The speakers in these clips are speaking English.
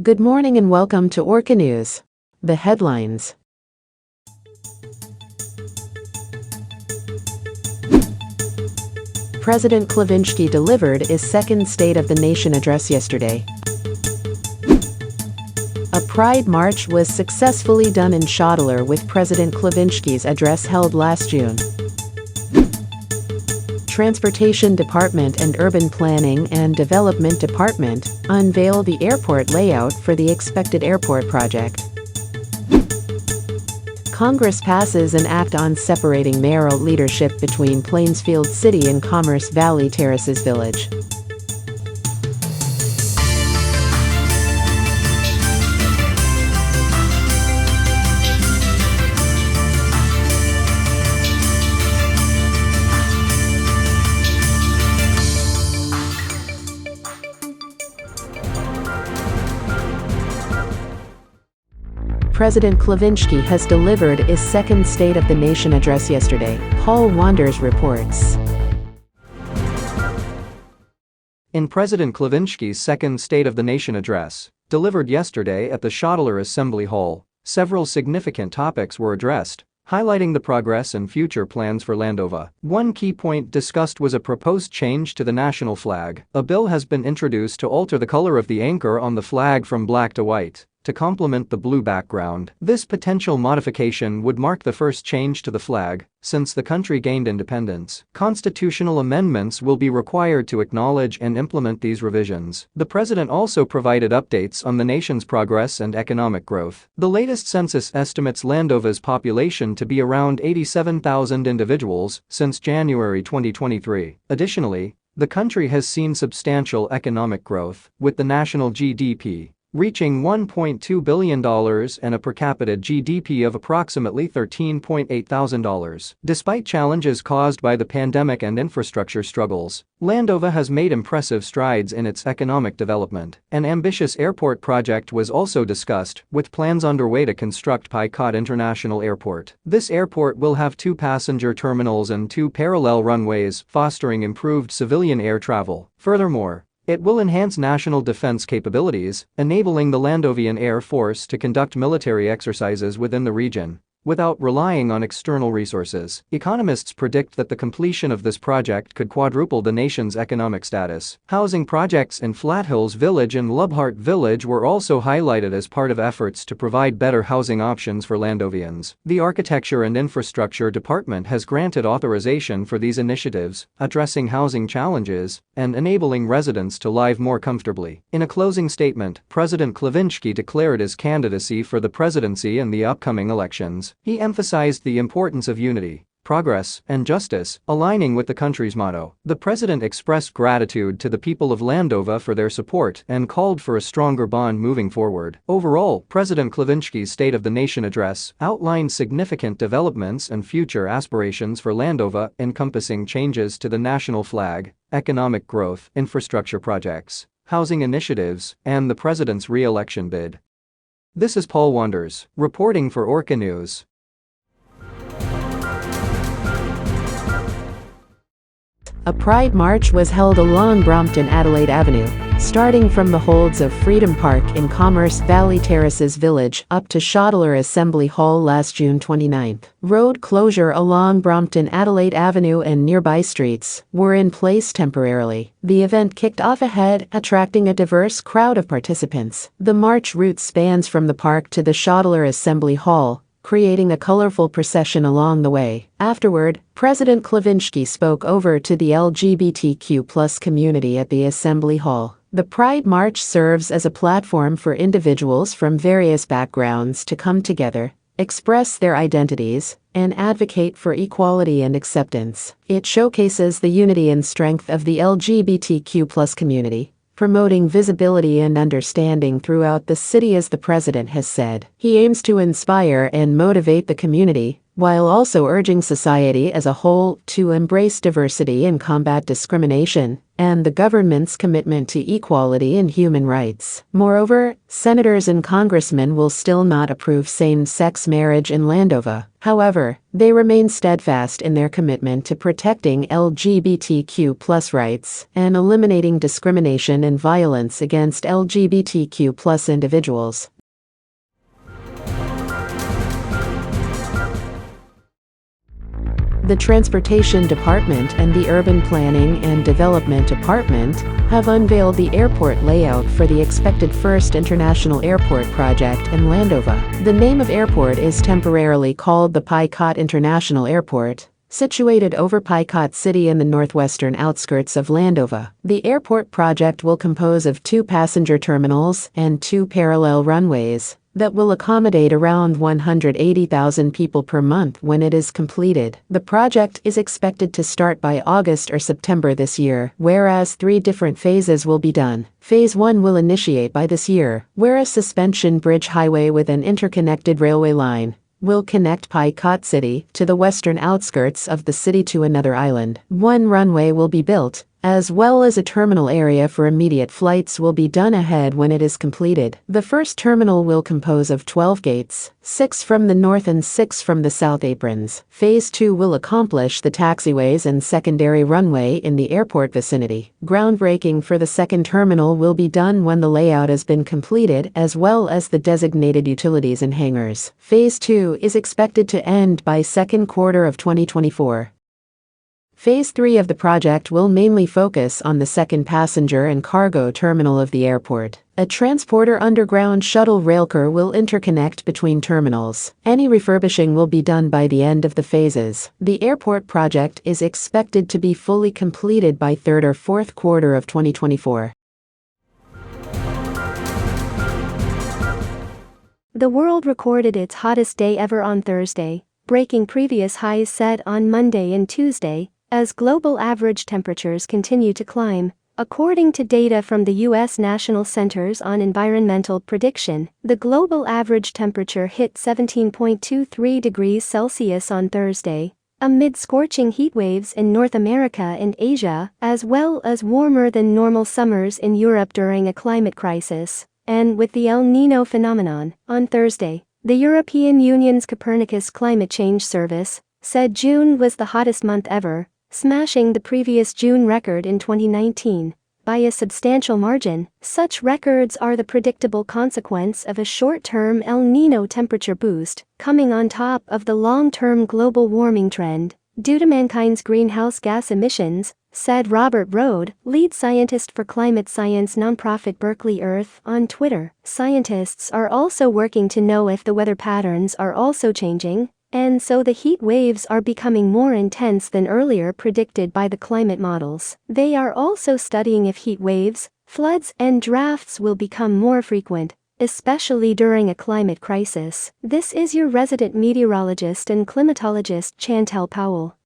Good morning and welcome to Orca News. The headlines. President Klavinsky delivered his second State of the Nation address yesterday. A Pride March was successfully done in Schottler with President Klavinsky's address held last June. Transportation Department and Urban Planning and Development Department unveil the airport layout for the expected airport project. Congress passes an act on separating mayoral leadership between Plainsfield City and Commerce Valley Terraces Village. President Klavinsky has delivered his second State of the Nation address yesterday, Paul Wanders reports. In President Klavinsky's second State of the Nation address, delivered yesterday at the Schottler Assembly Hall, several significant topics were addressed, highlighting the progress and future plans for Landova. One key point discussed was a proposed change to the national flag. A bill has been introduced to alter the color of the anchor on the flag from black to white, to complement the blue background. This potential modification would mark the first change to the flag since the country gained independence. Constitutional amendments will be required to acknowledge and implement these revisions. The president also provided updates on the nation's progress and economic growth. The latest census estimates Landova's population to be around 87,000 individuals since January 2023. Additionally, the country has seen substantial economic growth, with the national GDP reaching $1.2 billion and a per capita GDP of approximately $13.8 thousand. Despite challenges caused by the pandemic and infrastructure struggles, Landova has made impressive strides in its economic development. An ambitious airport project was also discussed, with plans underway to construct Picot International Airport. This airport will have 2 passenger terminals and 2 parallel runways, fostering improved civilian air travel. Furthermore, it will enhance national defense capabilities, enabling the Landovian Air Force to conduct military exercises within the region without relying on external resources. Economists predict that the completion of this project could quadruple the nation's economic status. Housing projects in Flathills Village and Lubhart Village were also highlighted as part of efforts to provide better housing options for Landovians. The Architecture and Infrastructure Department has granted authorization for these initiatives, addressing housing challenges and enabling residents to live more comfortably. In a closing statement, President Klavinsky declared his candidacy for the presidency in the upcoming elections. He emphasized the importance of unity, progress, and justice, aligning with the country's motto. The president expressed gratitude to the people of Landova for their support and called for a stronger bond moving forward. Overall, President Klavinsky's State of the Nation address outlined significant developments and future aspirations for Landova, encompassing changes to the national flag, economic growth, infrastructure projects, housing initiatives, and the president's re-election bid. This is Paul Wanders, reporting for Orca News. A Pride March was held along Brompton-Adelaide Avenue, starting from the holds of Freedom Park in Commerce Valley Terraces Village up to Schottler Assembly Hall last June 29. Road closure along Brompton-Adelaide Avenue and nearby streets were in place temporarily. The event kicked off ahead, attracting a diverse crowd of participants. The march route spans from the park to the Schottler Assembly Hall, creating a colorful procession along the way. Afterward, President Klavinsky spoke over to the LGBTQ+ community at the Assembly Hall. The Pride March serves as a platform for individuals from various backgrounds to come together, express their identities, and advocate for equality and acceptance. It showcases the unity and strength of the LGBTQ+ community, promoting visibility and understanding throughout the city. As the president has said, he aims to inspire and motivate the community, while also urging society as a whole to embrace diversity and combat discrimination, and the government's commitment to equality and human rights. Moreover, senators and congressmen will still not approve same-sex marriage in Landova. However, they remain steadfast in their commitment to protecting LGBTQ+ rights and eliminating discrimination and violence against LGBTQ+ individuals. The Transportation Department and the Urban Planning and Development Department have unveiled the airport layout for the expected first international airport project in Landova. The name of airport is temporarily called the Picot International Airport, situated over Picot City in the northwestern outskirts of Landova. The airport project will compose of 2 passenger terminals and 2 parallel runways that will accommodate around 180,000 people per month when it is completed. The project is expected to start by August or September this year, whereas 3 different phases will be done. Phase 1 will initiate by this year, where a suspension bridge highway with an interconnected railway line will connect Picot City to the western outskirts of the city to another island. 1 runway will be built, as well as a terminal area for immediate flights will be done ahead when it is completed. The first terminal will compose of 12 gates, 6 from the north and 6 from the south aprons. Phase 2 will accomplish the taxiways and secondary runway in the airport vicinity. Groundbreaking for the second terminal will be done when the layout has been completed, as well as the designated utilities and hangars. Phase 2 is expected to end by second quarter of 2024. Phase 3 of the project will mainly focus on the second passenger and cargo terminal of the airport. A transporter underground shuttle railcar will interconnect between terminals. Any refurbishing will be done by the end of the phases. The airport project is expected to be fully completed by third or fourth quarter of 2024. The world recorded its hottest day ever on Thursday, breaking previous highs set on Monday and Tuesday, as global average temperatures continue to climb. According to data from the U.S. National Centers on Environmental Prediction, the global average temperature hit 17.23 degrees Celsius on Thursday, amid scorching heat waves in North America and Asia, as well as warmer than normal summers in Europe during a climate crisis. And with the El Niño phenomenon, on Thursday, the European Union's Copernicus Climate Change Service said June was the hottest month ever, smashing the previous June record in 2019 by a substantial margin. Such records are the predictable consequence of a short-term El Niño temperature boost, coming on top of the long-term global warming trend due to mankind's greenhouse gas emissions, said Robert Rode, lead scientist for climate science nonprofit Berkeley Earth, on Twitter. Scientists are also working to know if the weather patterns are also changing, and so the heat waves are becoming more intense than earlier predicted by the climate models. They are also studying if heat waves, floods, and droughts will become more frequent, especially during a climate crisis. This is your resident meteorologist and climatologist Chantel Powell.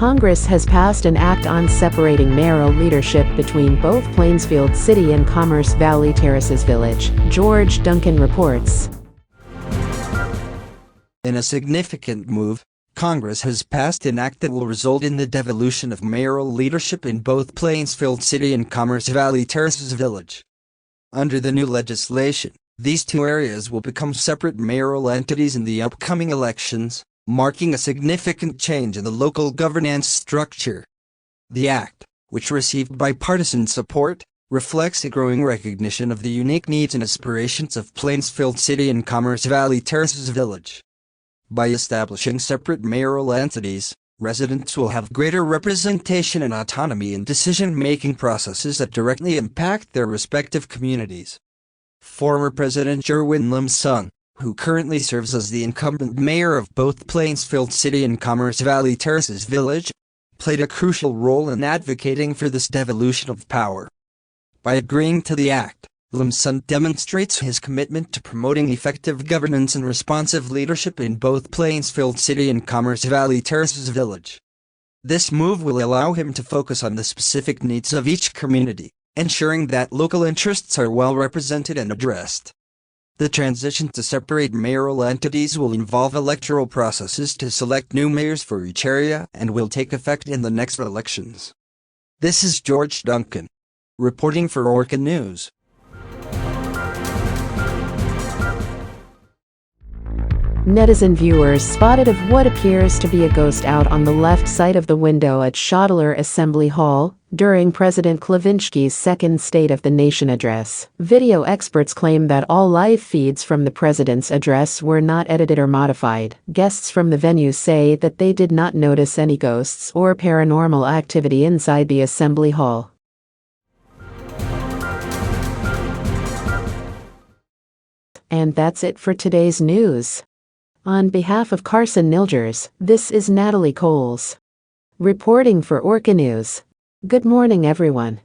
Congress has passed an act on separating mayoral leadership between both Plainsfield City and Commerce Valley Terraces Village. George Duncan reports. In a significant move, Congress has passed an act that will result in the devolution of mayoral leadership in both Plainsfield City and Commerce Valley Terraces Village. Under the new legislation, these two areas will become separate mayoral entities in the upcoming elections, marking a significant change in the local governance structure. The act, which received bipartisan support, reflects a growing recognition of the unique needs and aspirations of Plainsfield City and Commerce Valley Terraces Village. By establishing separate mayoral entities, residents will have greater representation and autonomy in decision-making processes that directly impact their respective communities. Former President Jerwin Lim-sung, who currently serves as the incumbent mayor of both Plainsfield City and Commerce Valley Terraces Village, played a crucial role in advocating for this devolution of power. By agreeing to the act, Lim-sung demonstrates his commitment to promoting effective governance and responsive leadership in both Plainsfield City and Commerce Valley Terraces Village. This move will allow him to focus on the specific needs of each community, ensuring that local interests are well represented and addressed. The transition to separate mayoral entities will involve electoral processes to select new mayors for each area and will take effect in the next elections. This is George Duncan, reporting for Orca News. Netizen viewers spotted of what appears to be a ghost out on the left side of the window at Schottler Assembly Hall during President Klevinsky's second State of the Nation address. Video experts claim that all live feeds from the president's address were not edited or modified. Guests from the venue say that they did not notice any ghosts or paranormal activity inside the assembly hall. And that's it for today's news. On behalf of Carson Nilgers, this is Natalie Coles, reporting for Orca News. Good morning, everyone.